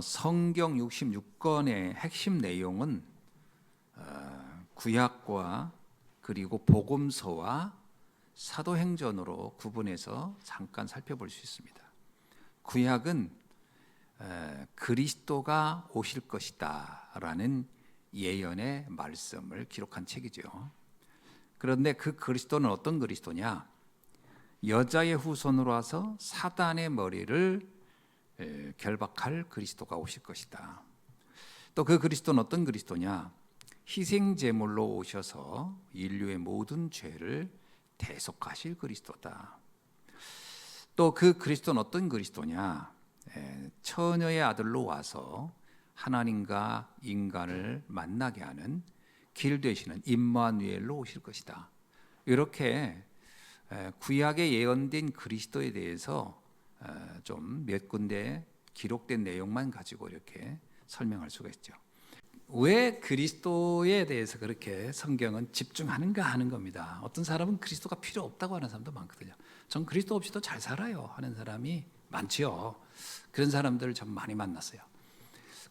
성경 66권의 핵심 내용은 구약과 그리고 복음서와 사도행전으로 구분해서 잠깐 살펴볼 수 있습니다. 구약은 그리스도가 오실 것이다 라는 예언의 말씀을 기록한 책이죠. 그런데 그 그리스도는 어떤 그리스도냐? 여자의 후손으로 와서 사단의 머리를 결박할 그리스도가 오실 것이다. 또 그 그리스도는 어떤 그리스도냐? 희생 제물로 오셔서 인류의 모든 죄를 대속하실 그리스도다. 또 그 그리스도는 어떤 그리스도냐? 처녀의 아들로 와서 하나님과 인간을 만나게 하는 길 되시는 임마누엘로 오실 것이다. 이렇게 구약에 예언된 그리스도에 대해서 좀 몇 군데 기록된 내용만 가지고 이렇게 설명할 수가 있죠. 왜 그리스도에 대해서 그렇게 성경은 집중하는가 하는 겁니다. 어떤 사람은 그리스도가 필요 없다고 하는 사람도 많거든요. 전 그리스도 없이도 잘 살아요 하는 사람이 많지요. 그런 사람들을 좀 많이 만났어요.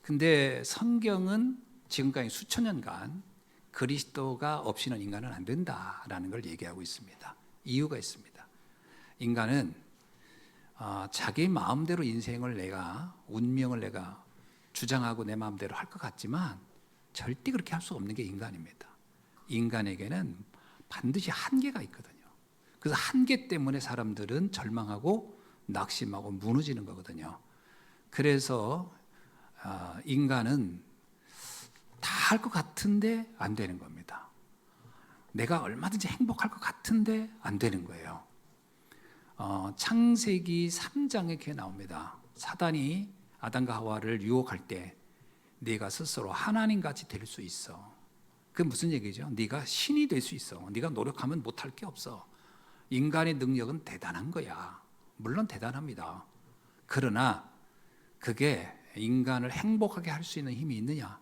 근데 성경은 지금까지 수천 년간 그리스도가 없이는 인간은 안 된다라는 걸 얘기하고 있습니다. 이유가 있습니다. 인간은 자기 마음대로 인생을 운명을 내가 주장하고 내 마음대로 할 것 같지만 절대 그렇게 할 수 없는 게 인간입니다. 인간에게는 반드시 한계가 있거든요. 그래서 한계 때문에 사람들은 절망하고 낙심하고 무너지는 거거든요. 그래서 인간은 다 할 것 같은데 안 되는 겁니다. 내가 얼마든지 행복할 것 같은데 안 되는 거예요. 창세기 3장에 이렇게 나옵니다. 사단이 아담과 하와를 유혹할 때 네가 스스로 하나님같이 될 수 있어. 그게 무슨 얘기죠? 네가 신이 될 수 있어. 네가 노력하면 못할 게 없어. 인간의 능력은 대단한 거야. 물론 대단합니다. 그러나 그게 인간을 행복하게 할 수 있는 힘이 있느냐?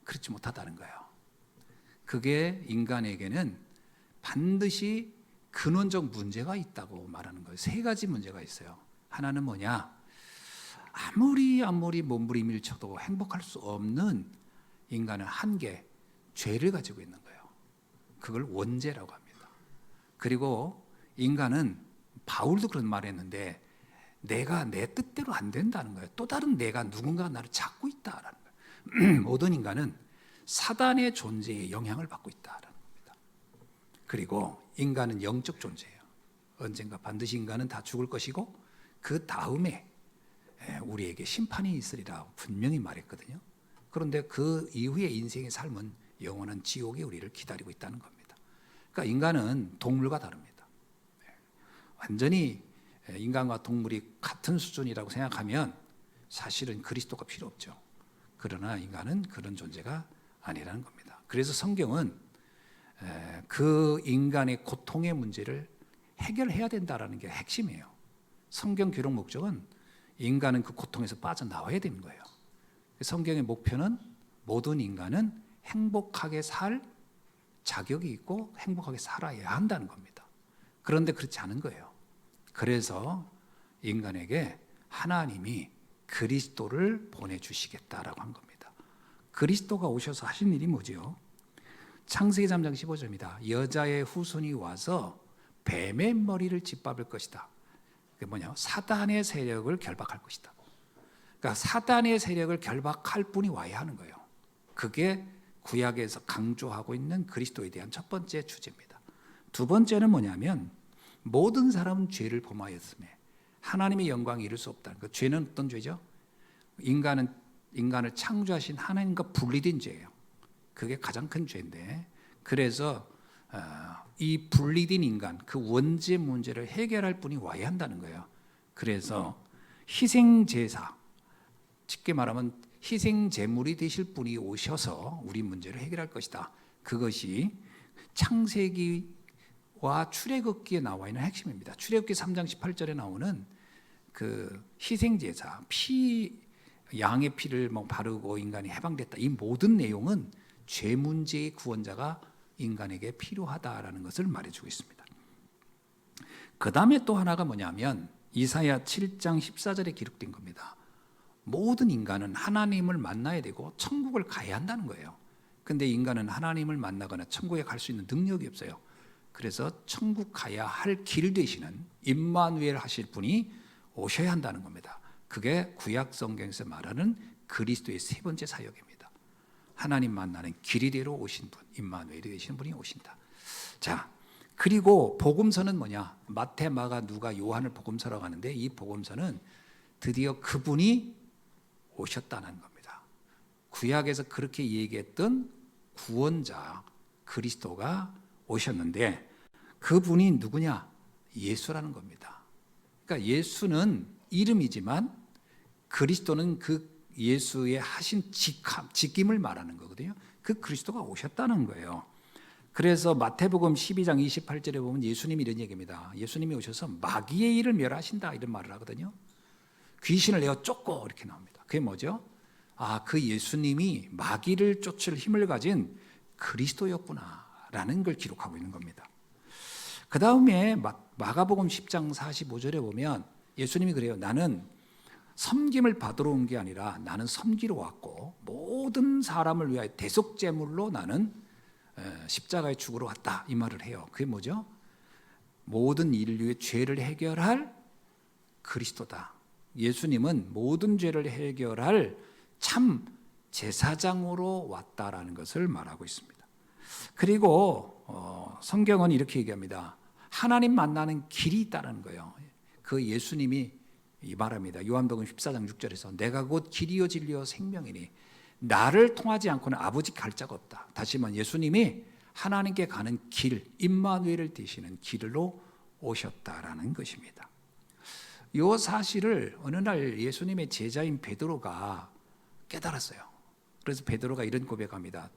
그렇지 못하다는 거예요. 그게 인간에게는 반드시 근원적 문제가 있다고 말하는 거예요. 세 가지 문제가 있어요. 하나는 뭐냐? 아무리 몸부림을 쳐도 행복할 수 없는 인간은 한계, 죄를 가지고 있는 거예요. 그걸 원죄라고 합니다. 그리고 인간은 바울도 그런 말을 했는데 내가 내 뜻대로 안 된다는 거예요. 또 다른 내가 누군가 나를 찾고 있다라는 거예요. 모든 인간은 사단의 존재에 영향을 받고 있다라는 겁니다. 그리고 인간은 영적 존재예요. 언젠가 반드시 인간은 다 죽을 것이고 그 다음에 우리에게 심판이 있으리라 분명히 말했거든요. 그런데 그 이후의 인생의 삶은 영원한 지옥이 우리를 기다리고 있다는 겁니다. 그러니까 인간은 동물과 다릅니다. 완전히 인간과 동물이 같은 수준이라고 생각하면 사실은 그리스도가 필요 없죠. 그러나 인간은 그런 존재가 아니라는 겁니다. 그래서 성경은 그 인간의 고통의 문제를 해결해야 된다는 게 핵심이에요. 성경 기록 목적은 인간은 그 고통에서 빠져나와야 되는 거예요. 성경의 목표는 모든 인간은 행복하게 살 자격이 있고 행복하게 살아야 한다는 겁니다. 그런데 그렇지 않은 거예요. 그래서 인간에게 하나님이 그리스도를 보내주시겠다라고 한 겁니다. 그리스도가 오셔서 하신 일이 뭐죠? 창세기 3장 15절입니다. 여자의 후손이 와서 뱀의 머리를 짓밟을 것이다. 그게 뭐냐? 사단의 세력을 결박할 것이다. 그러니까 사단의 세력을 결박할 분이 와야 하는 거예요. 그게 구약에서 강조하고 있는 그리스도에 대한 첫 번째 주제입니다. 두 번째는 뭐냐면 모든 사람은 죄를 범하였음에 하나님의 영광이 이룰 수 없다는 거. 죄는 어떤 죄죠? 인간을 창조하신 하나님과 분리된 죄예요. 그게 가장 큰 죄인데, 그래서 이 분리된 인간, 그 원죄 문제를 해결할 분이 와야 한다는 거예요. 그래서 희생제사, 쉽게 말하면 희생제물이 되실 분이 오셔서 우리 문제를 해결할 것이다. 그것이 창세기와 출애굽기에 나와 있는 핵심입니다. 출애굽기 3장 18절에 나오는 그 희생제사, 양의 피를 바르고 인간이 해방됐다. 이 모든 내용은 죄 문제의 구원자가 인간에게 필요하다라는 것을 말해주고 있습니다. 그 다음에 또 하나가 뭐냐면 이사야 7장 14절에 기록된 겁니다. 모든 인간은 하나님을 만나야 되고 천국을 가야 한다는 거예요. 근데 인간은 하나님을 만나거나 천국에 갈 수 있는 능력이 없어요. 그래서 천국 가야 할 길 되시는 임마누엘 하실 분이 오셔야 한다는 겁니다. 그게 구약 성경에서 말하는 그리스도의 세 번째 사역입니다. 하나님 만나는 길이대로 오신 분, 임마누엘이 되시는 분이 오신다. 자, 그리고 복음서는 뭐냐? 마태, 마가, 누가, 요한을 복음서라고 하는데 이 복음서는 드디어 그분이 오셨다는 겁니다. 구약에서 그렇게 얘기했던 구원자 그리스도가 오셨는데 그분이 누구냐? 예수라는 겁니다. 그러니까 예수는 이름이지만 그리스도는 그 예수의 하신 직임을 말하는 거거든요. 그 그리스도가 오셨다는 거예요. 그래서 마태복음 12장 28절에 보면 예수님이 이런 얘기입니다. 예수님이 오셔서 마귀의 일을 멸하신다 이런 말을 하거든요. 귀신을 내어 쫓고 이렇게 나옵니다. 그게 뭐죠? 그 예수님이 마귀를 쫓을 힘을 가진 그리스도였구나라는 걸 기록하고 있는 겁니다. 그 다음에 마가복음 10장 45절에 보면 예수님이 그래요. 나는 섬김을 받으러 온 게 아니라 나는 섬기러 왔고 모든 사람을 위하여 대속제물로 나는 십자가에 죽으러 왔다 이 말을 해요. 그게 뭐죠? 모든 인류의 죄를 해결할 그리스도다. 예수님은 모든 죄를 해결할 참 제사장으로 왔다라는 것을 말하고 있습니다. 그리고 성경은 이렇게 얘기합니다. 하나님 만나는 길이 있다는 거예요. 그 예수님이 이 말합니다. 요한복음 14장 6절에서 내가 곧 길이요 진리요 생명이니 나를 통하지 않고는 아버지 갈 자가 없다. 다시 말하면 예수님이 하나님께 가는 길, 임마누엘을 되시는 길로 오셨다라는 것입니다. 이 사실을 어느 날 예수님의 제자인 베드로가 깨달았어요. 그래서 베드로가 이런 고백합니다.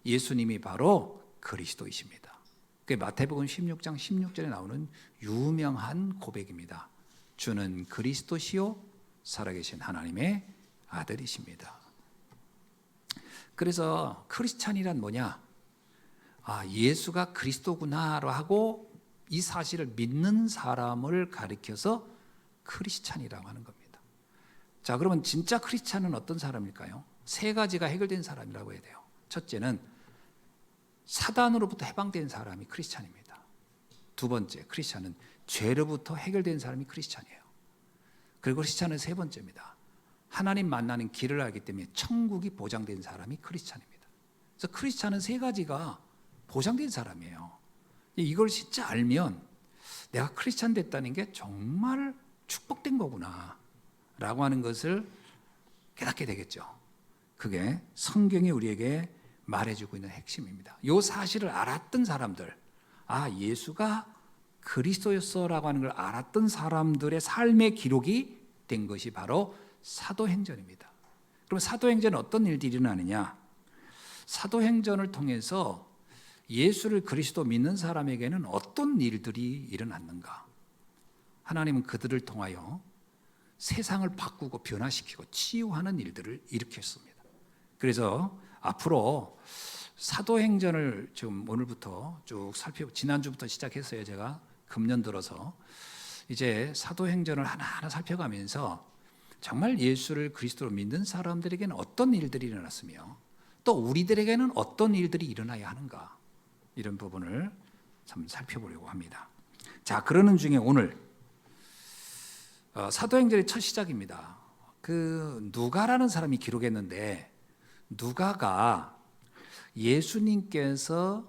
예수님이 바로 그리스도이십니다. 그게 마태복음 16장 16절에 나오는 유명한 고백입니다. 주는 그리스도시요 살아계신 하나님의 아들이십니다. 그래서 크리스찬이란 뭐냐? 예수가 그리스도구나로 하고 이 사실을 믿는 사람을 가리켜서 크리스찬이라고 하는 겁니다. 자, 그러면 진짜 크리스찬은 어떤 사람일까요? 세 가지가 해결된 사람이라고 해야 돼요. 첫째는 사단으로부터 해방된 사람이 크리스찬입니다. 두 번째, 크리스찬은 죄로부터 해결된 사람이 크리스찬이에요. 그리고 크리스찬은 세 번째입니다. 하나님 만나는 길을 알기 때문에 천국이 보장된 사람이 크리스찬입니다. 그래서 크리스찬은 세 가지가 보장된 사람이에요. 이걸 진짜 알면 내가 크리스찬 됐다는 게 정말 축복된 거구나 라고 하는 것을 깨닫게 되겠죠. 그게 성경이 우리에게 말해주고 있는 핵심입니다. 이 사실을 알았던 사람들, 예수가 그리스도였어라고 하는 걸 알았던 사람들의 삶의 기록이 된 것이 바로 사도행전입니다. 그럼 사도행전은 어떤 일들이 일어나느냐? 사도행전을 통해서 예수를 그리스도 믿는 사람에게는 어떤 일들이 일어났는가? 하나님은 그들을 통하여 세상을 바꾸고 변화시키고 치유하는 일들을 일으켰습니다. 그래서 앞으로 사도행전을 지금 오늘부터 쭉 지난주부터 시작했어요. 제가 금년 들어서 이제 사도행전을 하나하나 살펴가면서 정말 예수를 그리스도로 믿는 사람들에게는 어떤 일들이 일어났으며 또 우리들에게는 어떤 일들이 일어나야 하는가, 이런 부분을 참 살펴보려고 합니다. 자, 그러는 중에 오늘 사도행전의 첫 시작입니다. 그 누가라는 사람이 기록했는데, 누가가 예수님께서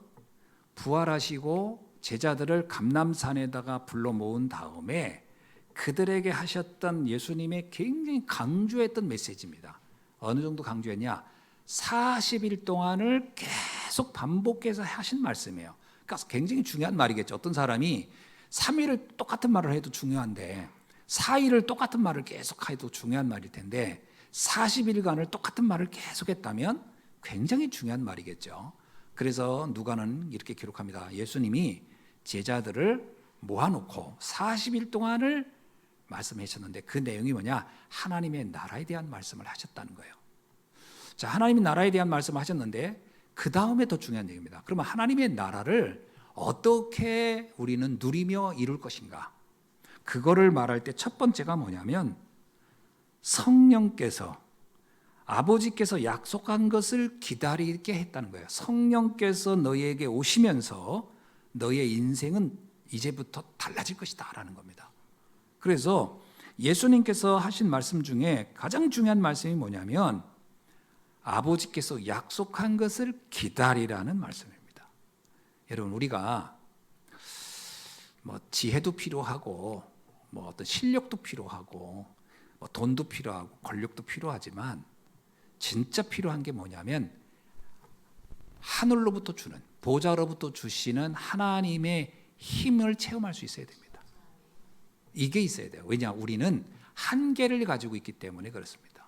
부활하시고 제자들을 감람산에다가 불러 모은 다음에 그들에게 하셨던 예수님의 굉장히 강조했던 메시지입니다. 어느 정도 강조했냐? 40일 동안을 계속 반복해서 하신 말씀이에요. 그러니까 굉장히 중요한 말이겠죠. 어떤 사람이 3일을 똑같은 말을 해도 중요한데 4일을 똑같은 말을 계속 해도 중요한 말일 텐데 40일간을 똑같은 말을 계속했다면 굉장히 중요한 말이겠죠. 그래서 누가는 이렇게 기록합니다. 예수님이 제자들을 모아놓고 40일 동안을 말씀하셨는데 그 내용이 뭐냐? 하나님의 나라에 대한 말씀을 하셨다는 거예요. 자, 하나님의 나라에 대한 말씀을 하셨는데 그 다음에 더 중요한 얘기입니다. 그러면 하나님의 나라를 어떻게 우리는 누리며 이룰 것인가? 그거를 말할 때 첫 번째가 뭐냐면 성령께서 아버지께서 약속한 것을 기다리게 했다는 거예요. 성령께서 너희에게 오시면서 너희의 인생은 이제부터 달라질 것이다 라는 겁니다. 그래서 예수님께서 하신 말씀 중에 가장 중요한 말씀이 뭐냐면 아버지께서 약속한 것을 기다리라는 말씀입니다. 여러분, 우리가 뭐 지혜도 필요하고 뭐 어떤 실력도 필요하고 뭐 돈도 필요하고 권력도 필요하지만 진짜 필요한 게 뭐냐면 하늘로부터 주는, 보좌로부터 주시는 하나님의 힘을 체험할 수 있어야 됩니다. 이게 있어야 돼요. 왜냐? 우리는 한계를 가지고 있기 때문에 그렇습니다.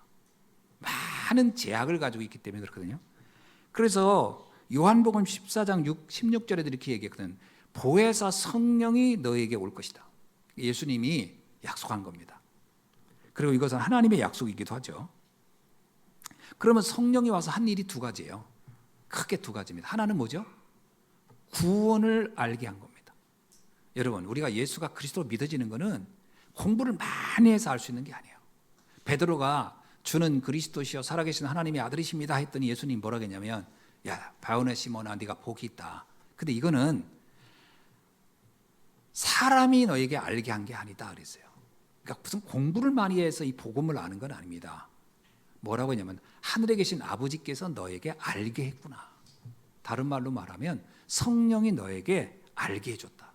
많은 제약을 가지고 있기 때문에 그렇거든요. 그래서 요한복음 14장 16절에도 이렇게 얘기했거든. 보혜사 성령이 너에게 올 것이다. 예수님이 약속한 겁니다. 그리고 이것은 하나님의 약속이기도 하죠. 그러면 성령이 와서 한 일이 두 가지예요. 크게 두 가지입니다. 하나는 뭐죠? 구원을 알게 한 겁니다. 여러분, 우리가 예수가 그리스도로 믿어지는 것은 공부를 많이 해서 알 수 있는 게 아니에요. 베드로가 주는 그리스도시여 살아계신 하나님의 아들이십니다 했더니 예수님 뭐라고 했냐면, 야 바오네 시몬아 네가 복이 있다. 근데 이거는 사람이 너에게 알게 한 게 아니다 그랬어요. 그러니까 무슨 공부를 많이 해서 이 복음을 아는 건 아닙니다. 뭐라고 했냐면 하늘에 계신 아버지께서 너에게 알게 했구나. 다른 말로 말하면 성령이 너에게 알게 해줬다.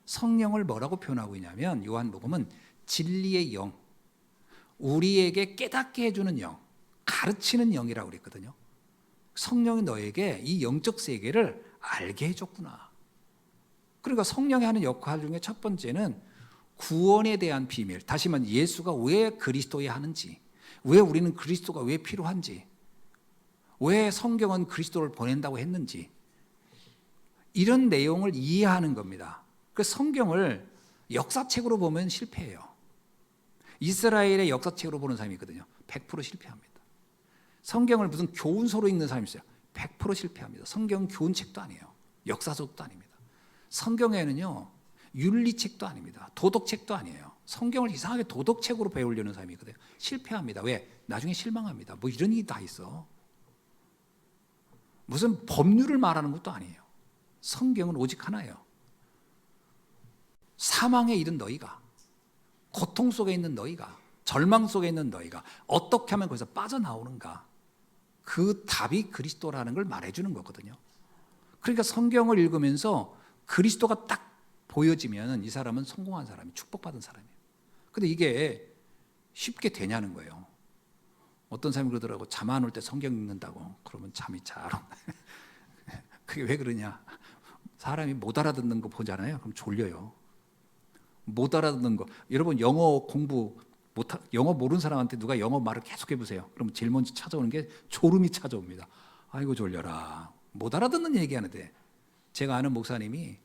성령을 뭐라고 표현하고 있냐면 요한복음은 진리의 영, 우리에게 깨닫게 해주는 영, 가르치는 영이라고 그랬거든요. 성령이 너에게 이 영적 세계를 알게 해줬구나. 그러니까 성령이 하는 역할 중에 첫 번째는 구원에 대한 비밀, 다시 말하면 예수가 왜 그리스도에 하는지, 왜 우리는 그리스도가 왜 필요한지, 왜 성경은 그리스도를 보낸다고 했는지, 이런 내용을 이해하는 겁니다. 그 성경을 역사책으로 보면 실패해요. 이스라엘의 역사책으로 보는 사람이 있거든요. 100% 실패합니다. 성경을 무슨 교훈서로 읽는 사람이 있어요. 100% 실패합니다. 성경은 교훈책도 아니에요. 역사서도 아닙니다. 성경에는요, 윤리책도 아닙니다. 도덕책도 아니에요. 성경을 이상하게 도덕책으로 배우려는 사람이 있거든요. 실패합니다. 왜? 나중에 실망합니다. 뭐 이런 일이 다 있어. 무슨 법률을 말하는 것도 아니에요. 성경은 오직 하나예요. 사망에 이른 너희가, 고통 속에 있는 너희가, 절망 속에 있는 너희가 어떻게 하면 거기서 빠져나오는가, 그 답이 그리스도라는 걸 말해주는 거거든요. 그러니까 성경을 읽으면서 그리스도가 딱 보여지면 이 사람은 성공한 사람이, 축복받은 사람이에요. 근데 이게 쉽게 되냐는 거예요. 어떤 사람이 그러더라고, 잠 안 올 때 성경 읽는다고. 그러면 잠이 잘 온다. 그게 왜 그러냐? 사람이 못 알아듣는 거 보잖아요. 그럼 졸려요. 못 알아듣는 거. 여러분 영어 공부 영어 모르는 사람한테 누가 영어 말을 계속 해보세요. 그럼 제일 먼저 찾아오는 게 졸음이 찾아옵니다. 아이고 졸려라. 못 알아듣는 얘기하는데, 제가 아는 목사님이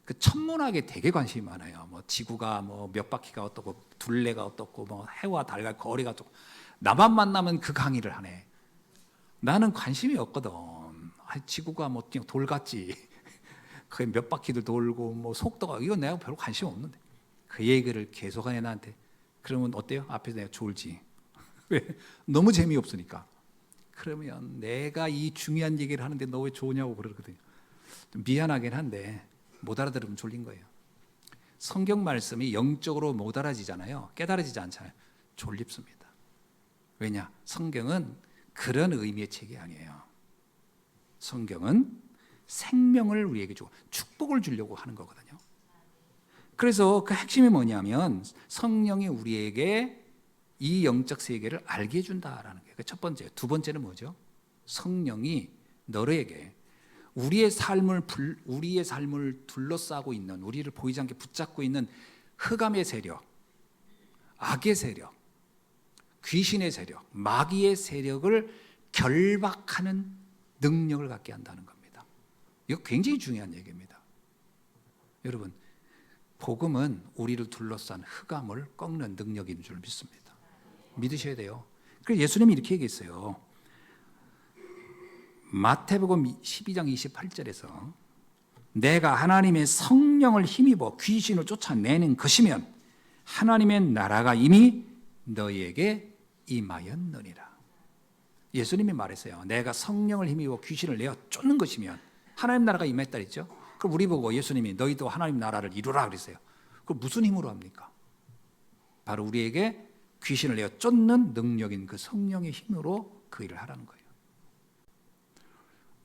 그 천문학에 되게 관심이 많아요. 뭐 지구가 뭐 몇 바퀴가 어떻고, 둘레가 어떻고, 뭐 해와 달과 거리가 어떻고. 나만 만나면 그 강의를 하네. 나는 관심이 없거든. 지구가 뭐 그냥 돌 같지. 그게 몇 바퀴들 돌고 뭐 속도가, 이거 내가 별로 관심 없는데 그 얘기를 계속하네 나한테. 그러면 어때요? 앞에서 내가 졸지. 왜? 너무 재미없으니까. 그러면 내가 이 중요한 얘기를 하는데 너 왜 좋으냐고 그러거든요. 좀 미안하긴 한데 못 알아들으면 졸린 거예요. 성경 말씀이 영적으로 못 알아지잖아요. 깨달아지지 않잖아요. 졸립습니다. 왜냐? 성경은 그런 의미의 책이 아니에요. 성경은 생명을 우리에게 주고 축복을 주려고 하는 거거든요. 그래서 그 핵심이 뭐냐면 성령이 우리에게 이 영적 세계를 알게 해준다라는 게 첫 번째. 두 번째는 뭐죠? 성령이 너에게 우리의 삶을 둘러싸고 있는, 우리를 보이지 않게 붙잡고 있는 흑암의 세력, 악의 세력, 귀신의 세력, 마귀의 세력을 결박하는 능력을 갖게 한다는 겁니다. 이거 굉장히 중요한 얘기입니다. 여러분, 복음은 우리를 둘러싼 흑암을 꺾는 능력인 줄 믿습니다. 믿으셔야 돼요. 그래서 예수님이 이렇게 얘기했어요. 마태복음 12장 28절에서 내가 하나님의 성령을 힘입어 귀신을 쫓아내는 것이면 하나님의 나라가 이미 너희에게 임하였느니라. 예수님이 말했어요. 내가 성령을 힘입어 귀신을 내어 쫓는 것이면 하나님 나라가 임했다 했죠. 그럼 우리 보고 예수님이 너희도 하나님 나라를 이루라 그랬어요. 그럼 무슨 힘으로 합니까? 바로 우리에게 귀신을 내어 쫓는 능력인 그 성령의 힘으로 그 일을 하라는 거예요.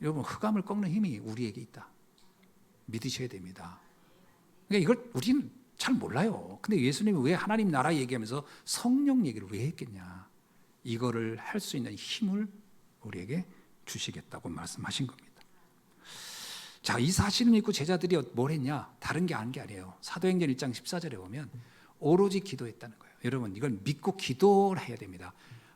여러분, 흑암을 꺾는 힘이 우리에게 있다. 믿으셔야 됩니다. 그러니까 이걸 우리는 잘 몰라요. 근데 예수님이 왜 하나님 나라 얘기하면서 성령 얘기를 왜 했겠냐? 이거를 할 수 있는 힘을 우리에게 주시겠다고 말씀하신 겁니다. 자, 이 사실을 믿고 제자들이 뭘 했냐? 다른 게 아닌 게 아니에요. 사도행전 1장 14절에 보면 오로지 기도했다는 거예요. 여러분, 이걸 믿고 기도를 해야 됩니다.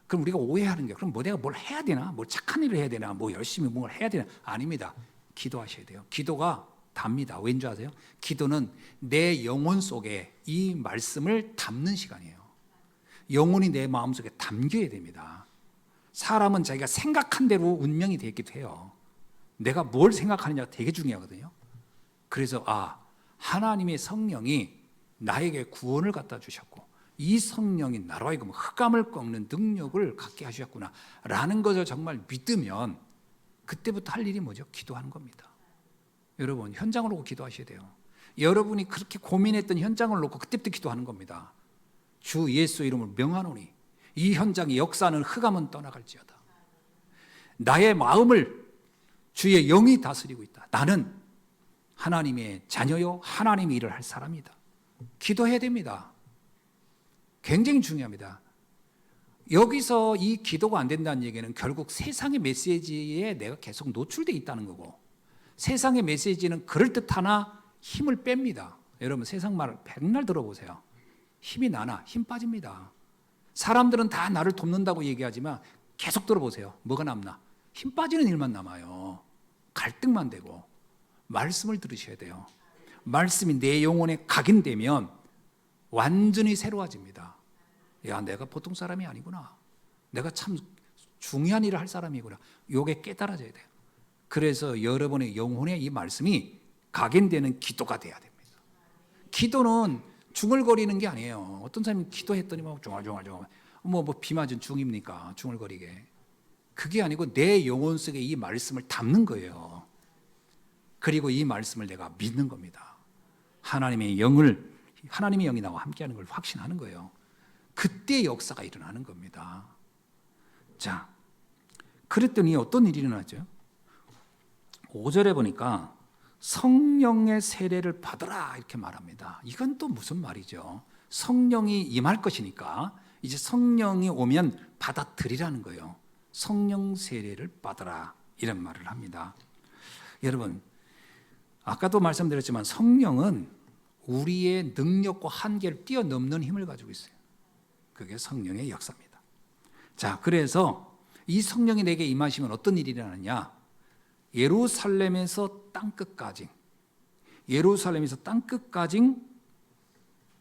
그럼 우리가 오해하는 게, 그럼 뭐 내가 뭘 해야 되나? 뭘 착한 일을 해야 되나? 뭐 열심히 뭘 해야 되나? 아닙니다. 기도하셔야 돼요. 기도가 답니다. 왠지 아세요? 기도는 내 영혼 속에 이 말씀을 담는 시간이에요. 영혼이 내 마음속에 담겨야 됩니다. 사람은 자기가 생각한 대로 운명이 되기도 해요. 내가 뭘 생각하느냐가 되게 중요하거든요. 그래서 하나님의 성령이 나에게 구원을 갖다 주셨고 이 성령이 나로 하여금 흑암을 꺾는 능력을 갖게 하셨구나 라는 것을 정말 믿으면 그때부터 할 일이 뭐죠? 기도하는 겁니다. 여러분, 현장을 놓고 기도하셔야 돼요. 여러분이 그렇게 고민했던 현장을 놓고 그때부터 기도하는 겁니다. 주 예수 이름을 명하노니 이 현장의 역사는 흑암은 떠나갈지어다. 나의 마음을 주의 영이 다스리고 있다. 나는 하나님의 자녀요 하나님의 일을 할 사람이다. 기도해야 됩니다. 굉장히 중요합니다. 여기서 이 기도가 안 된다는 얘기는 결국 세상의 메시지에 내가 계속 노출되어 있다는 거고, 세상의 메시지는 그럴듯하나 힘을 뺍니다. 여러분, 세상 말을 백날 들어보세요. 힘이 나나 힘 빠집니다. 사람들은 다 나를 돕는다고 얘기하지만 계속 들어보세요. 뭐가 남나? 힘 빠지는 일만 남아요. 갈등만 되고. 말씀을 들으셔야 돼요. 말씀이 내 영혼에 각인되면 완전히 새로워집니다. 야, 내가 보통 사람이 아니구나. 내가 참 중요한 일을 할 사람이구나. 이게 깨달아져야 돼요. 그래서 여러분의 영혼에 이 말씀이 각인되는 기도가 돼야 됩니다. 기도는 중얼거리는 게 아니에요. 어떤 사람이 기도했더니 막 중얼중얼 비 맞은 중입니까? 중얼거리게. 그게 아니고 내 영혼 속에 이 말씀을 담는 거예요. 그리고 이 말씀을 내가 믿는 겁니다. 하나님의 영이 나와 함께하는 걸 확신하는 거예요. 그때 역사가 일어나는 겁니다. 자, 그랬더니 어떤 일이 일어나죠? 5절에 보니까 성령의 세례를 받으라 이렇게 말합니다. 이건 또 무슨 말이죠? 성령이 임할 것이니까 이제 성령이 오면 받아들이라는 거예요. 성령 세례를 받으라 이런 말을 합니다. 여러분, 아까도 말씀드렸지만 성령은 우리의 능력과 한계를 뛰어넘는 힘을 가지고 있어요. 그게 성령의 역사입니다. 자, 그래서 이 성령이 내게 임하시면 어떤 일이 일어나느냐? 예루살렘에서 땅끝까지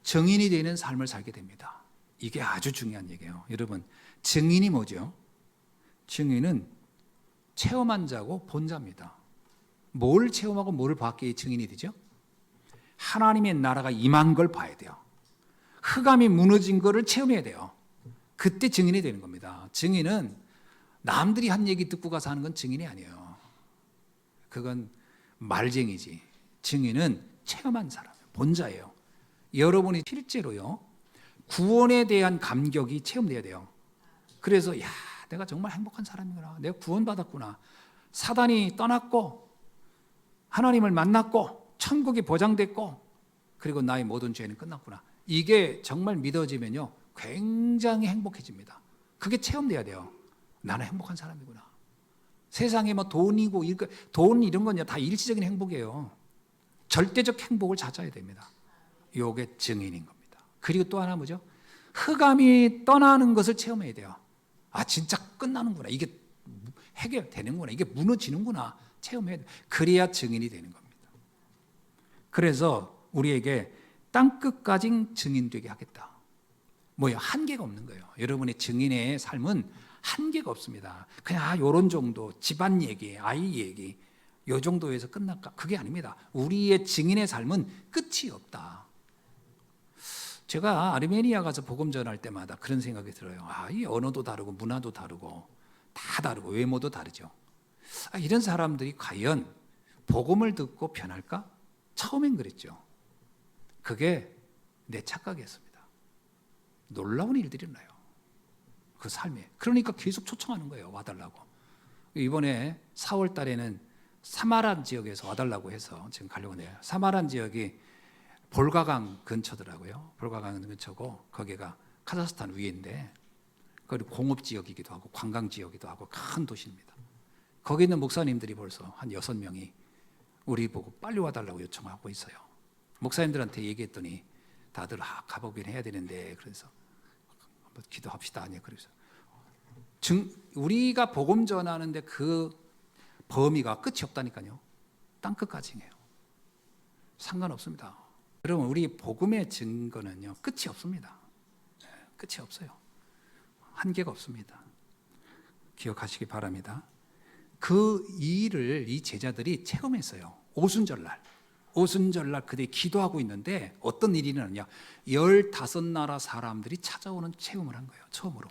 증인이 되는 삶을 살게 됩니다. 이게 아주 중요한 얘기예요. 여러분, 증인이 뭐죠? 증인은 체험한 자고 본 자입니다. 뭘 체험하고 뭘 봤기에 증인이 되죠? 하나님의 나라가 임한 걸 봐야 돼요. 흑암이 무너진 거를 체험해야 돼요. 그때 증인이 되는 겁니다. 증인은 남들이 한 얘기 듣고 가서 하는 건 증인이 아니에요. 그건 말쟁이지. 증인은 체험한 사람, 본자예요. 여러분이 실제로요, 구원에 대한 감격이 체험돼야 돼요. 그래서 내가 정말 행복한 사람이구나. 내가 구원받았구나. 사단이 떠났고 하나님을 만났고 천국이 보장됐고 그리고 나의 모든 죄는 끝났구나. 이게 정말 믿어지면요, 굉장히 행복해집니다. 그게 체험돼야 돼요. 나는 행복한 사람이구나. 세상에 뭐 돈이고 돈 이런 건 다 일시적인 행복이에요. 절대적 행복을 찾아야 됩니다. 이게 증인인 겁니다. 그리고 또 하나 뭐죠? 흑암이 떠나는 것을 체험해야 돼요. 진짜 끝나는구나. 이게 해결되는구나. 이게 무너지는구나. 체험해야 돼. 그래야 증인이 되는 겁니다. 그래서 우리에게 땅끝까지 증인되게 하겠다. 한계가 없는 거예요. 여러분의 증인의 삶은 한계가 없습니다. 그냥 이런 정도, 집안 얘기, 아이 얘기, 이 정도에서 끝날까? 그게 아닙니다. 우리의 증인의 삶은 끝이 없다. 제가 아르메니아 가서 복음 전할 때마다 그런 생각이 들어요. 이 언어도 다르고 문화도 다르고 다 다르고 외모도 다르죠. 이런 사람들이 과연 복음을 듣고 변할까? 처음엔 그랬죠. 그게 내 착각이었습니다. 놀라운 일들이 일어나요. 그 삶에. 그러니까 계속 초청하는 거예요. 와달라고. 이번에 4월 달에는 사마란 지역에서 와달라고 해서 지금 가려고 해요. 사마란 지역이 볼가강 근처더라고요. 볼가강 근처고 거기가 카자흐스탄 위인데 거기 공업 지역이기도 하고 관광 지역이기도 하고 큰 도시입니다. 거기 있는 목사님들이 벌써 한 6명이 우리 보고 빨리 와달라고 요청하고 있어요. 목사님들한테 얘기했더니 다들 가보긴 해야 되는데 그래서 한번 기도합시다. 그래서 우리가 복음 전하는데 그 범위가 끝이 없다니까요. 땅끝까지 해요. 상관없습니다. 여러분 우리 복음의 증거는요 끝이 없습니다. 끝이 없어요. 한계가 없습니다. 기억하시기 바랍니다. 그 일을 이 제자들이 체험했어요. 오순절날 그들이 기도하고 있는데 어떤 일이 일어나냐, 15나라 사람들이 찾아오는 체험을 한 거예요. 처음으로.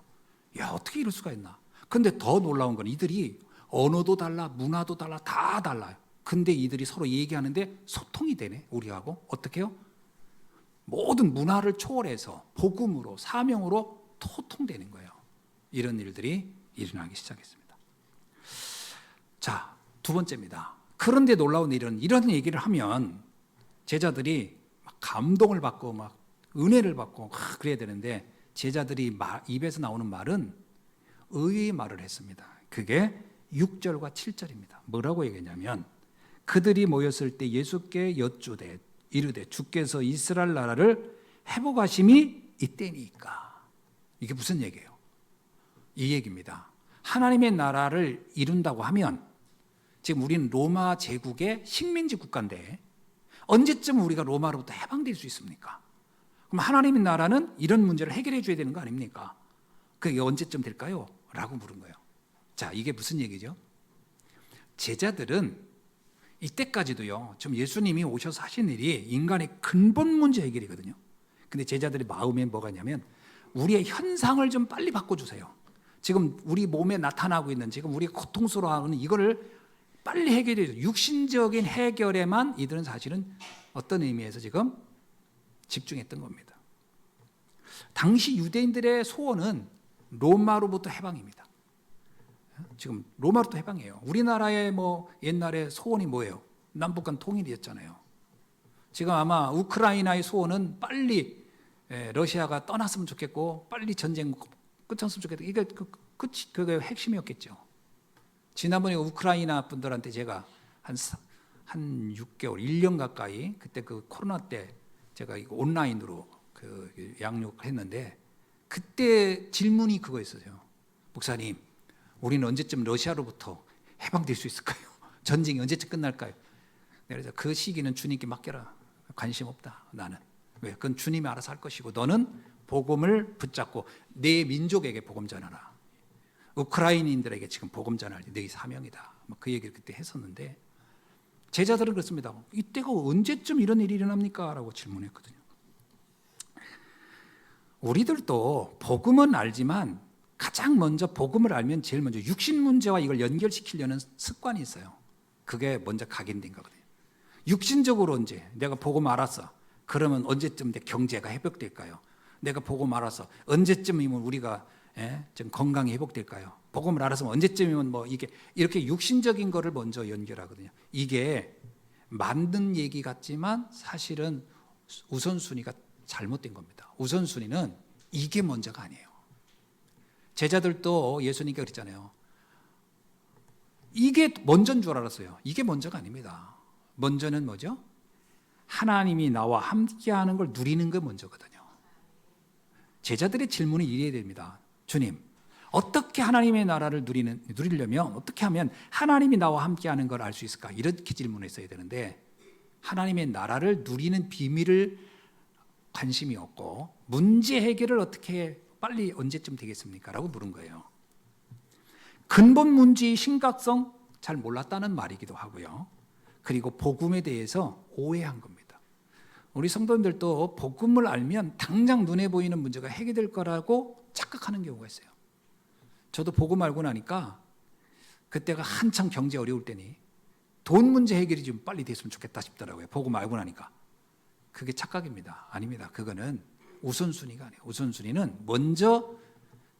어떻게 이럴 수가 있나. 근데 더 놀라운 건 이들이 언어도 달라 문화도 달라 다 달라요. 근데 이들이 서로 얘기하는데 소통이 되네. 우리하고 어떻게 해요? 모든 문화를 초월해서 복음으로 사명으로 소통되는 거예요. 이런 일들이 일어나기 시작했습니다. 자, 두 번째입니다. 그런데 놀라운 일은 이런 얘기를 하면 제자들이 막 감동을 받고 막 은혜를 받고 그래야 되는데 제자들이 입에서 나오는 말은 의의 말을 했습니다. 그게 6절과 7절입니다. 뭐라고 얘기했냐면 그들이 모였을 때 예수께 여쭈되 이르되 주께서 이스라엘 나라를 회복하심이 이때니까. 이게 무슨 얘기예요? 이 얘기입니다. 하나님의 나라를 이룬다고 하면 지금 우리는 로마 제국의 식민지 국가인데 언제쯤 우리가 로마로부터 해방될 수 있습니까? 그럼 하나님의 나라는 이런 문제를 해결해 줘야 되는 거 아닙니까? 그게 언제쯤 될까요? 라고 물은 거예요. 자, 이게 무슨 얘기죠? 제자들은 이때까지도요, 좀 예수님이 오셔서 하신 일이 인간의 근본 문제 해결이거든요. 근데 제자들의 마음에 뭐가 있냐면 우리의 현상을 좀 빨리 바꿔주세요. 지금 우리 몸에 나타나고 있는 지금 우리가 고통스러워하는 이거를 빨리 해결해 줘요. 육신적인 해결에만 이들은 사실은 어떤 의미에서 지금 집중했던 겁니다. 당시 유대인들의 소원은 로마로부터 해방입니다. 지금 로마로부터 해방이에요. 우리나라의 옛날에 소원이 뭐예요? 남북 간 통일이었잖아요. 지금 아마 우크라이나의 소원은 빨리 러시아가 떠났으면 좋겠고 빨리 전쟁 끝났으면 좋겠다. 이게 그게 핵심이었겠죠. 지난번에 우크라이나 분들한테 제가 한 6개월, 1년 가까이 그때 그 코로나 때 제가 이거 온라인으로 그 양육을 했는데 그때 질문이 그거였어요. 목사님, 우리는 언제쯤 러시아로부터 해방될 수 있을까요? 전쟁이 언제쯤 끝날까요? 그래서 그 시기는 주님께 맡겨라. 관심 없다. 나는. 왜? 그건 주님이 알아서 할 것이고 너는 복음을 붙잡고 내 민족에게 복음 전하라. 우크라이나인들에게 지금 복음 전할 때 네 사명이다. 그 얘기를 그때 했었는데 제자들은 그렇습니다. 이때가 언제쯤 이런 일이 일어납니까? 라고 질문했거든요. 우리들도 복음은 알지만 가장 먼저 복음을 알면 제일 먼저 육신 문제와 이걸 연결시키려는 습관이 있어요. 그게 먼저 각인된 거거든요. 육신적으로 언제 내가 복음 알았어. 그러면 언제쯤 내 경제가 회복될까요? 내가 복음 알아서 언제쯤이면 우리가 좀 건강이 회복될까요? 복음을 알았으면 언제쯤이면 이게 이렇게 육신적인 거를 먼저 연결하거든요. 이게 맞는 얘기 같지만 사실은 우선순위가 잘못된 겁니다. 우선순위는 이게 먼저가 아니에요. 제자들도 예수님께 그랬잖아요. 이게 먼저인 줄 알았어요. 이게 먼저가 아닙니다. 먼저는 뭐죠? 하나님이 나와 함께하는 걸 누리는 게 먼저거든요. 제자들의 질문이 이래야 됩니다. 주님, 어떻게 하나님의 나라를 누리려면 어떻게 하면 하나님이 나와 함께하는 걸 알 수 있을까? 이렇게 질문했어야 되는데 하나님의 나라를 누리는 비밀을 관심이 없고 문제 해결을 어떻게 빨리 언제쯤 되겠습니까? 라고 물은 거예요. 근본 문제의 심각성 잘 몰랐다는 말이기도 하고요. 그리고 복음에 대해서 오해한 겁니다. 우리 성도님들도 복음을 알면 당장 눈에 보이는 문제가 해결될 거라고 착각하는 경우가 있어요. 저도 복음 알고 나니까 그때가 한창 경제 어려울 때니 돈 문제 해결이 좀 빨리 됐으면 좋겠다 싶더라고요. 복음 알고 나니까. 그게 착각입니다. 아닙니다. 그거는 우선순위가 아니에요. 우선순위는 먼저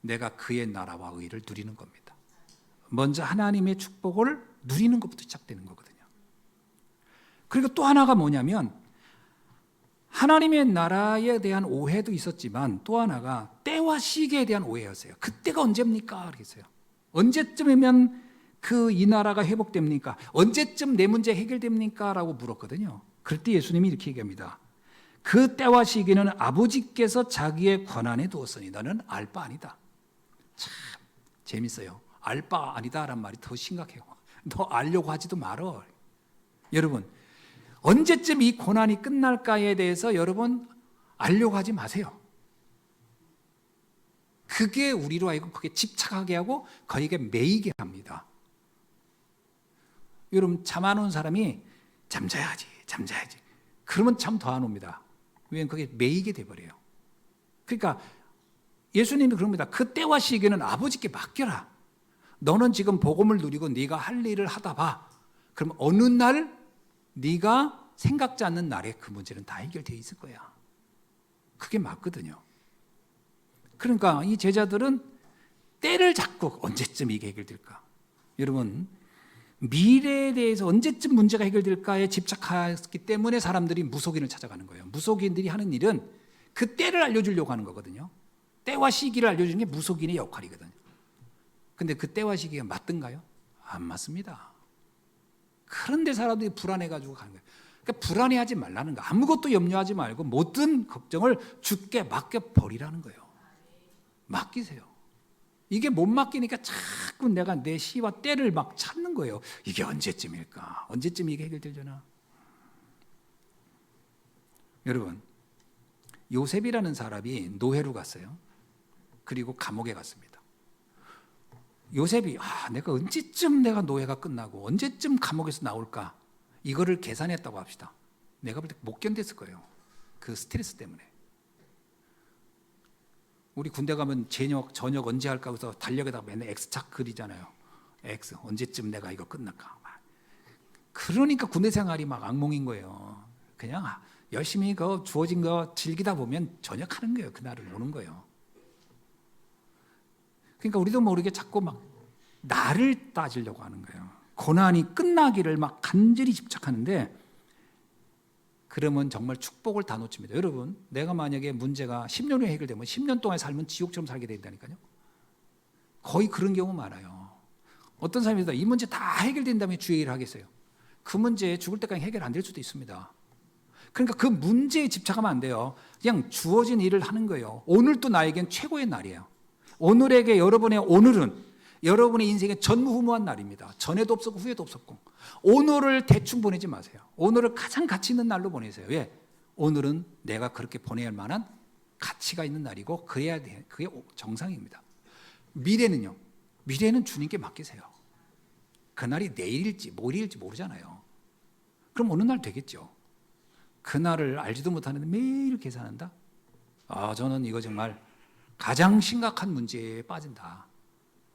내가 그의 나라와 의를 누리는 겁니다. 먼저 하나님의 축복을 누리는 것부터 시작되는 거거든요. 그리고 또 하나가 뭐냐면 하나님의 나라에 대한 오해도 있었지만 또 하나가 때와 시기에 대한 오해였어요. 그때가 언제입니까? 그랬어요. 언제쯤이면 이 나라가 회복됩니까? 언제쯤 내 문제 해결됩니까? 라고 물었거든요. 그럴 때 예수님이 이렇게 얘기합니다. 그 때와 시기는 아버지께서 자기의 권한에 두었으니 너는 알 바 아니다. 참 재밌어요. 알 바 아니다라는 말이 더 심각해요. 너 알려고 하지도 말어. 여러분, 언제쯤 이 고난이 끝날까에 대해서 여러분 알려고 하지 마세요. 그게 우리로 하여금 그게 집착하게 하고 거기에 매이게 합니다. 여러분, 잠 안 온 사람이 잠자야지. 그러면 잠 더 안 옵니다. 왜냐하면 그게 매이게 돼버려요. 그러니까 예수님이 그럽니다. 그 때와 시기는 아버지께 맡겨라. 너는 지금 복음을 누리고 네가 할 일을 하다 봐. 그럼 어느 날 네가 생각지 않는 날에 그 문제는 다 해결되어 있을 거야. 그게 맞거든요. 그러니까 이 제자들은 때를 잡고 언제쯤 이게 해결될까? 여러분, 미래에 대해서 언제쯤 문제가 해결될까에 집착했기 때문에 사람들이 무속인을 찾아가는 거예요. 무속인들이 하는 일은 그 때를 알려주려고 하는 거거든요. 때와 시기를 알려주는 게 무속인의 역할이거든요. 근데 그 때와 시기가 맞든가요? 안 맞습니다. 그런데 사람들이 불안해가지고 가는 거예요. 그러니까 불안해하지 말라는 거. 아무것도 염려하지 말고 모든 걱정을 주께 맡겨버리라는 거예요. 맡기세요. 이게 못 맡기니까 자꾸 내가 내 시와 때를 막 찾는 거예요. 이게 언제쯤일까? 언제쯤 이게 해결되려나? 여러분, 요셉이라는 사람이 노예로 갔어요. 그리고 감옥에 갔습니다. 요셉이 내가 언제쯤 내가 노예가 끝나고 언제쯤 감옥에서 나올까? 이거를 계산했다고 합시다. 내가 볼 때 못 견뎠을 거예요. 그 스트레스 때문에. 우리 군대 가면 저녁 언제 할까 해서 달력에다가 맨날 X착 그리잖아요. X 언제쯤 내가 이거 끝날까? 그러니까 군대 생활이 막 악몽인 거예요. 그냥 열심히 그 주어진 거 즐기다 보면 전역하는 거예요. 그날을 오는 거예요. 그러니까 우리도 모르게 자꾸 막 나를 따지려고 하는 거예요. 고난이 끝나기를 막 간절히 집착하는데 그러면 정말 축복을 다 놓칩니다. 여러분, 내가 만약에 문제가 10년 후에 해결되면 10년 동안 살면 지옥처럼 살게 된다니까요. 거의 그런 경우 많아요. 어떤 사람이 이 문제 다 해결된 다음에 주의 일을 하겠어요. 그 문제 죽을 때까지 해결 안 될 수도 있습니다. 그러니까 그 문제에 집착하면 안 돼요. 그냥 주어진 일을 하는 거예요. 오늘도 나에겐 최고의 날이에요. 오늘에게 여러분의 오늘은 여러분의 인생의 전무후무한 날입니다. 전에도 없었고 후에도 없었고. 오늘을 대충 보내지 마세요. 오늘을 가장 가치 있는 날로 보내세요. 왜? 오늘은 내가 그렇게 보내야 할 만한 가치가 있는 날이고 그래야 돼. 그게 정상입니다. 미래는요. 미래는 주님께 맡기세요. 그날이 내일일지 모레일지 모르잖아요. 그럼 어느 날 되겠죠. 그날을 알지도 못하는데 매일 계산한다? 저는 이거 정말 가장 심각한 문제에 빠진다.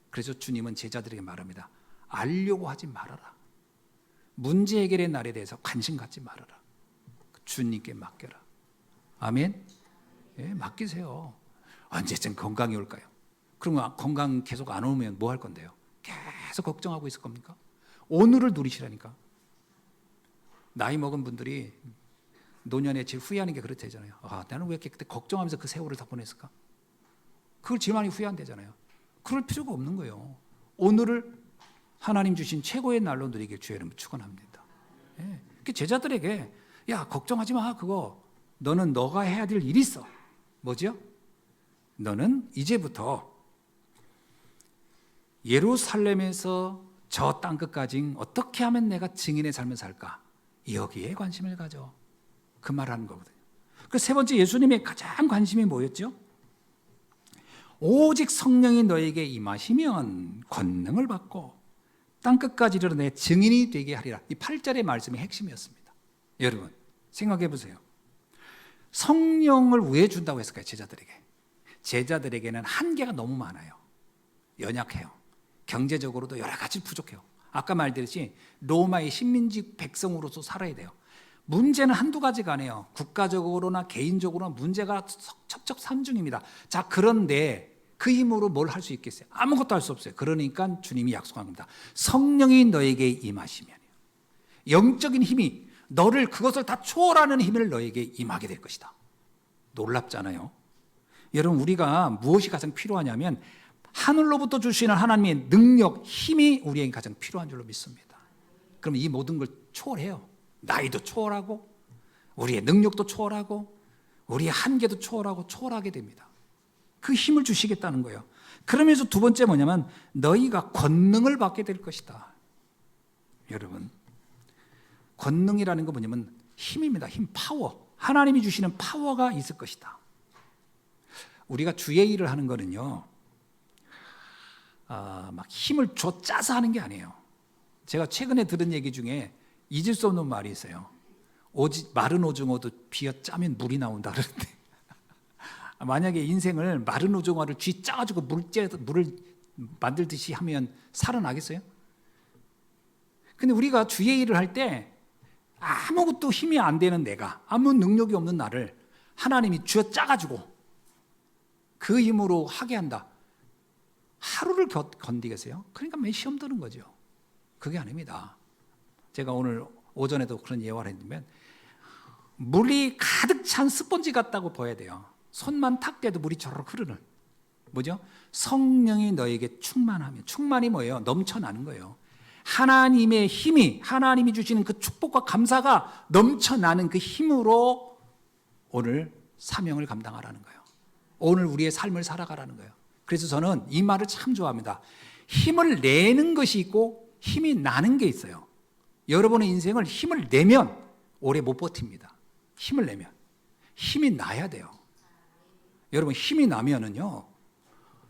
그래서 주님은 제자들에게 말합니다. 알려고 하지 말아라. 문제 해결의 날에 대해서 관심 갖지 말아라. 주님께 맡겨라. 아멘? 예, 맡기세요. 언제쯤 건강이 올까요? 그러면 건강 계속 안 오면 뭐 할 건데요? 계속 걱정하고 있을 겁니까? 오늘을 누리시라니까. 나이 먹은 분들이 노년에 제일 후회하는 게 그렇다잖아요. 나는 왜 이렇게 그때 걱정하면서 그 세월을 다 보냈을까? 그걸 제일 많이 후회한대잖아요. 그럴 필요가 없는 거예요. 오늘을 하나님 주신 최고의 날로 누리길 주의 이름으로 축원합니다. 예. 제자들에게 걱정하지 마. 그거 너는 너가 해야 될 일이 있어. 뭐죠? 너는 이제부터 예루살렘에서 저 땅끝까지 어떻게 하면 내가 증인의 삶을 살까? 여기에 관심을 가져. 그 말을 하는 거거든요. 그 세 번째 예수님의 가장 관심이 뭐였죠? 오직 성령이 너에게 임하시면 권능을 받고 땅끝까지 이르러 내 증인이 되게 하리라. 이 8절의 말씀이 핵심이었습니다. 여러분 생각해 보세요. 성령을 왜 준다고 했을까요? 제자들에게는 한계가 너무 많아요. 연약해요. 경제적으로도 여러 가지 부족해요. 아까 말드렸듯이 로마의 식민지 백성으로서 살아야 돼요. 문제는 한두 가지가 아니에요. 국가적으로나 개인적으로나 문제가 척척산중입니다. 자, 그런데 그 힘으로 뭘 할 수 있겠어요? 아무것도 할 수 없어요. 그러니까 주님이 약속한 겁니다. 성령이 너에게 임하시면 영적인 힘이 너를 그것을 다 초월하는 힘을 너에게 임하게 될 것이다. 놀랍잖아요. 여러분, 우리가 무엇이 가장 필요하냐면 하늘로부터 주시는 하나님의 능력, 힘이 우리에게 가장 필요한 줄로 믿습니다. 그럼 이 모든 걸 초월해요. 나이도 초월하고 우리의 능력도 초월하고 우리의 한계도 초월하고 초월하게 됩니다. 그 힘을 주시겠다는 거예요. 그러면서 두 번째 뭐냐면 너희가 권능을 받게 될 것이다. 여러분, 권능이라는 거 뭐냐면 힘입니다. 힘, 파워. 하나님이 주시는 파워가 있을 것이다. 우리가 주의 일을 하는 거는요, 막 힘을 줘 짜서 하는 게 아니에요. 제가 최근에 들은 얘기 중에 잊을 수 없는 말이 있어요. 마른 오징어도 비어 짜면 물이 나온다 그러는데 만약에 인생을 마른 오징어를 쥐 짜가지고 물을 만들듯이 하면 살아나겠어요? 근데 우리가 주의 일을 할 때 아무것도 힘이 안 되는 내가, 아무 능력이 없는 나를 하나님이 쥐어 짜가지고 그 힘으로 하게 한다. 하루를 건디겠어요? 그러니까 매 시험 드는 거죠. 그게 아닙니다. 제가 오늘 오전에도 그런 예화를 했는데 물이 가득 찬 스펀지 같다고 보여야 돼요. 손만 탁 대도 물이 저렇게 흐르는. 뭐죠? 성령이 너에게 충만하면, 충만이 뭐예요? 넘쳐나는 거예요. 하나님의 힘이, 하나님이 주시는 그 축복과 감사가 넘쳐나는 그 힘으로 오늘 사명을 감당하라는 거예요. 오늘 우리의 삶을 살아가라는 거예요. 그래서 저는 이 말을 참 좋아합니다. 힘을 내는 것이 있고 힘이 나는 게 있어요. 여러분의 인생을 힘을 내면 오래 못 버팁니다. 힘을 내면. 힘이 나야 돼요. 여러분, 힘이 나면은요,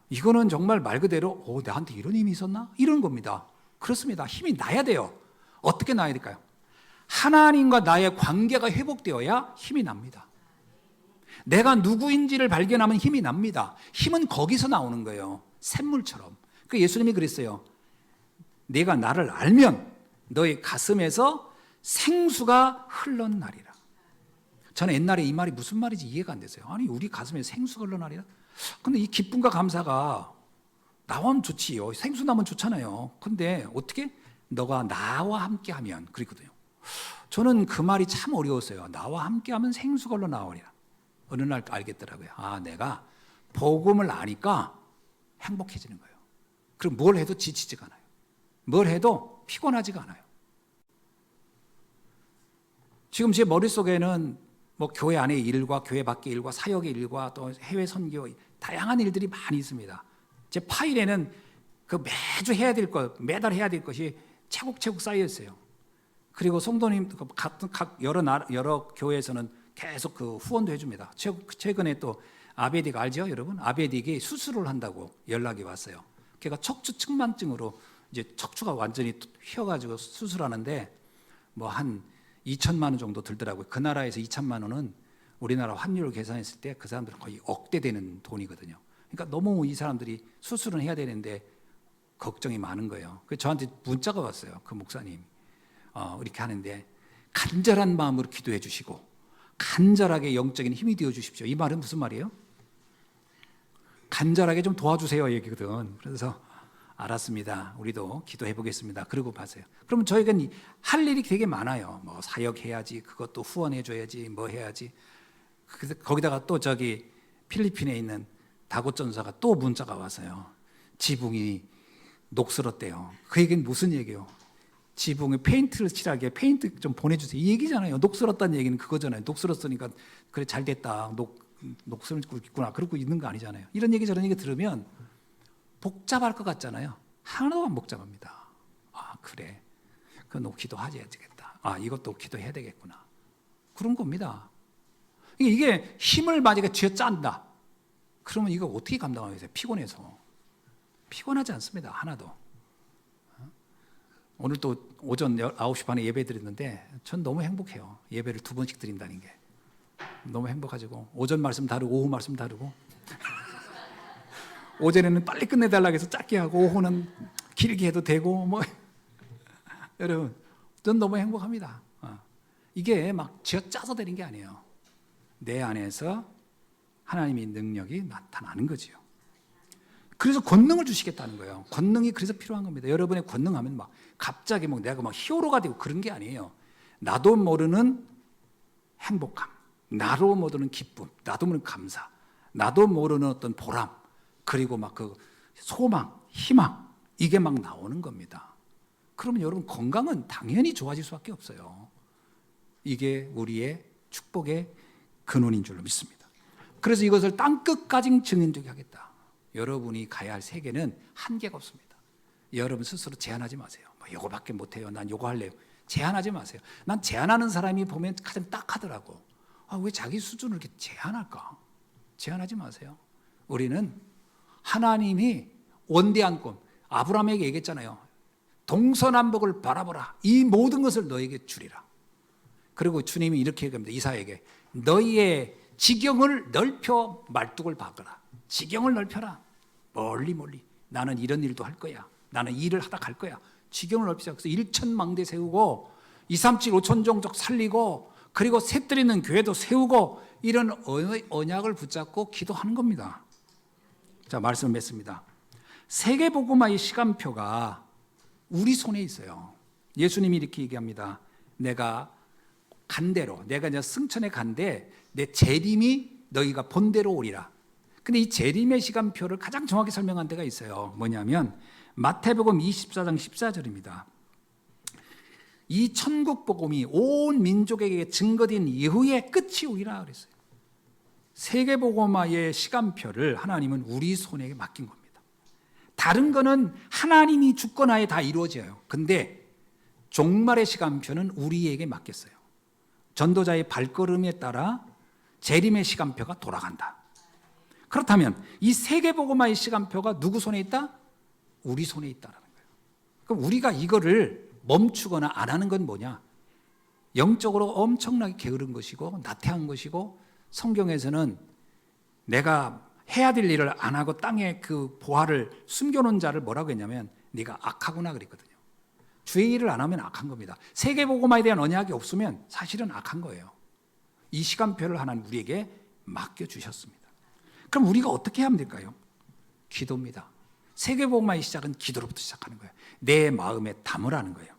이거는 정말 말 그대로 나한테 이런 힘이 있었나? 이런 겁니다. 그렇습니다. 힘이 나야 돼요. 어떻게 나야 될까요? 하나님과 나의 관계가 회복되어야 힘이 납니다. 내가 누구인지를 발견하면 힘이 납니다. 힘은 거기서 나오는 거예요. 샘물처럼. 그 예수님이 그랬어요. 내가 나를 알면 너의 가슴에서 생수가 흘러나리라. 저는 옛날에 이 말이 무슨 말인지 이해가 안 됐어요. 아니, 우리 가슴에 생수가 흘러나리라? 근데 이 기쁨과 감사가 나오면 좋지요. 생수 나면 좋잖아요. 근데 어떻게? 너가 나와 함께하면 그랬거든요. 저는 그 말이 참 어려웠어요. 나와 함께하면 생수가 흘러나오리라. 어느 날 알겠더라고요. 내가 복음을 아니까 행복해지는 거예요. 그럼 뭘 해도 지치지가 않아요. 뭘 해도 피곤하지가 않아요. 지금 제 머릿속에는 뭐 교회 안의 일과 교회 밖의 일과 사역의 일과 또 해외 선교 다양한 일들이 많이 있습니다. 제 파일에는 그 매주 해야 될 것, 매달 해야 될 것이 차곡차곡 쌓여 있어요. 그리고 성도님 각 여러 교회에서는 계속 그 후원도 해줍니다. 최근에 또 아베디가 알죠, 여러분? 아베디에게 수술을 한다고 연락이 왔어요. 걔가 척추 측만증으로 이제 척추가 완전히 휘어가지고 수술하는데 뭐 한 2천만 원 정도 들더라고요. 그 나라에서 2천만 원은 우리나라 환율을 계산했을 때 그 사람들은 거의 억대 되는 돈이거든요. 그러니까 너무 이 사람들이 수술은 해야 되는데 걱정이 많은 거예요. 그래서 저한테 문자가 왔어요. 그 목사님 이렇게 하는데 간절한 마음으로 기도해 주시고 간절하게 영적인 힘이 되어 주십시오. 이 말은 무슨 말이에요? 간절하게 좀 도와주세요 얘기거든. 그래서 알았습니다. 우리도 기도해 보겠습니다. 그러고 봤어요. 그러면 저희가 할 일이 되게 많아요. 뭐 사역해야지, 그것도 후원해 줘야지, 뭐 해야지. 그래서 거기다가 또 저기 필리핀에 있는 다곶 전사가 또 문자가 왔어요. 지붕이 녹슬었대요. 그 얘기는 무슨 얘기예요? 지붕에 페인트를 칠하게 페인트 좀 보내주세요. 이 얘기잖아요. 녹슬었다는 얘기는 그거잖아요. 녹슬었으니까 그래 잘 됐다. 녹슬고 있구나. 그러고 있는 거 아니잖아요. 이런 얘기 저런 얘기 들으면 복잡할 것 같잖아요. 하나도 안 복잡합니다. 그래. 그거 기도해야 되겠다. 이것도 기도해야 되겠구나. 그런 겁니다. 이게 힘을 만약에 쥐어짠다. 그러면 이거 어떻게 감당하겠어요? 피곤해서. 피곤하지 않습니다. 하나도. 오늘 또 오전 9시 반에 예배 드렸는데 전 너무 행복해요. 예배를 2번씩 드린다는 게. 너무 행복하지고 오전 말씀 다르고 오후 말씀 다르고 오전에는 빨리 끝내달라고 해서 짧게 하고 오후는 길게 해도 되고 뭐 여러분 전 너무 행복합니다. 이게 막 쥐어짜서 되는 게 아니에요. 내 안에서 하나님의 능력이 나타나는 거지요. 그래서 권능을 주시겠다는 거예요. 권능이 그래서 필요한 겁니다. 여러분의 권능하면 막 갑자기 막 내가 막 히어로가 되고 그런 게 아니에요. 나도 모르는 행복감, 나도 모르는 기쁨, 나도 모르는 감사, 나도 모르는 어떤 보람, 그리고 막 그 소망, 희망, 이게 막 나오는 겁니다. 그러면 여러분 건강은 당연히 좋아질 수밖에 없어요. 이게 우리의 축복의 근원인 줄로 믿습니다. 그래서 이것을 땅끝까지 증인되게 하겠다. 여러분이 가야 할 세계는 한계가 없습니다. 여러분 스스로 제한하지 마세요. 뭐 요거밖에 못해요. 난 요거 할래요. 제한하지 마세요. 난 제한하는 사람이 보면 가장 딱하더라고. 왜 자기 수준을 이렇게 제한할까? 제한하지 마세요. 우리는 하나님이 원대한 꿈, 아브라함에게 얘기했잖아요. 동서남북을 바라보라. 이 모든 것을 너에게 주리라. 그리고 주님이 이렇게 얘기합니다. 이사야에게 너희의 지경을 넓혀 말뚝을 박으라. 지경을 넓혀라. 멀리 멀리. 나는 이런 일도 할 거야. 나는 일을 하다 갈 거야. 지경을 넓히자. 그래서 1,000망대 세우고 2, 3, 7, 5천 종족 살리고 그리고 셋들 있는 교회도 세우고 이런 언약을 붙잡고 기도하는 겁니다. 자, 말씀을 맺습니다. 세계복음화의 시간표가 우리 손에 있어요. 예수님이 이렇게 얘기합니다. 내가 간 대로, 내가 이제 승천에 간데 내 재림이 너희가 본 대로 오리라. 근데 이 재림의 시간표를 가장 정확히 설명한 데가 있어요. 뭐냐면 마태복음 24장 14절입니다. 이 천국 복음이 온 민족에게 증거된 이후에 끝이 오리라 그랬어요. 세계복음화의 시간표를 하나님은 우리 손에 맡긴 겁니다. 다른 거는 하나님이 주권하에 다 이루어져요. 근데 종말의 시간표는 우리에게 맡겼어요. 전도자의 발걸음에 따라 재림의 시간표가 돌아간다. 그렇다면 이 세계복음화의 시간표가 누구 손에 있다? 우리 손에 있다는 거예요. 그럼 우리가 이거를 멈추거나 안 하는 건 뭐냐? 영적으로 엄청나게 게으른 것이고 나태한 것이고 성경에서는 내가 해야 될 일을 안 하고 땅에 그 보화를 숨겨놓은 자를 뭐라고 했냐면 네가 악하구나 그랬거든요. 주의 일을 안 하면 악한 겁니다. 세계복음화에 대한 언약이 없으면 사실은 악한 거예요. 이 시간표를 하나님 우리에게 맡겨주셨습니다. 그럼 우리가 어떻게 하면 될까요? 기도입니다. 세계복음화의 시작은 기도로부터 시작하는 거예요. 내 마음에 담으라는 거예요.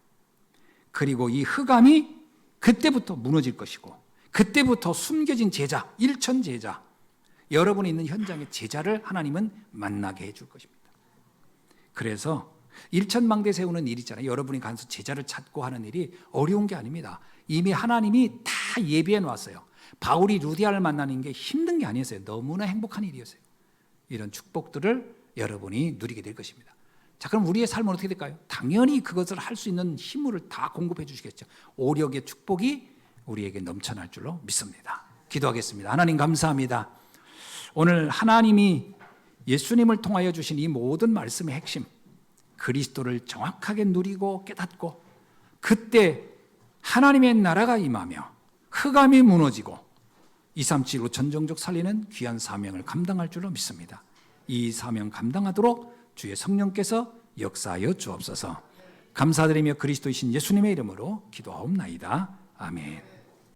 그리고 이 흑암이 그때부터 무너질 것이고 그때부터 숨겨진 제자, 일천 제자, 여러분이 있는 현장의 제자를 하나님은 만나게 해줄 것입니다. 그래서 일천망대 세우는 일 있잖아요. 여러분이 가서 제자를 찾고 하는 일이 어려운 게 아닙니다. 이미 하나님이 다 예비해 놨어요. 바울이 루디아를 만나는 게 힘든 게 아니었어요. 너무나 행복한 일이었어요. 이런 축복들을 여러분이 누리게 될 것입니다. 자, 그럼 우리의 삶은 어떻게 될까요? 당연히 그것을 할 수 있는 힘을 다 공급해 주시겠죠. 오력의 축복이 우리에게 넘쳐날 줄로 믿습니다. 기도하겠습니다. 하나님 감사합니다. 오늘 하나님이 예수님을 통하여 주신 이 모든 말씀의 핵심, 그리스도를 정확하게 누리고 깨닫고 그때 하나님의 나라가 임하며 흑암이 무너지고 2, 3, 7, 5천 종족 살리는 귀한 사명을 감당할 줄로 믿습니다. 이 사명 감당하도록 주의 성령께서 역사하여 주옵소서. 감사드리며 그리스도이신 예수님의 이름으로 기도하옵나이다. 아멘.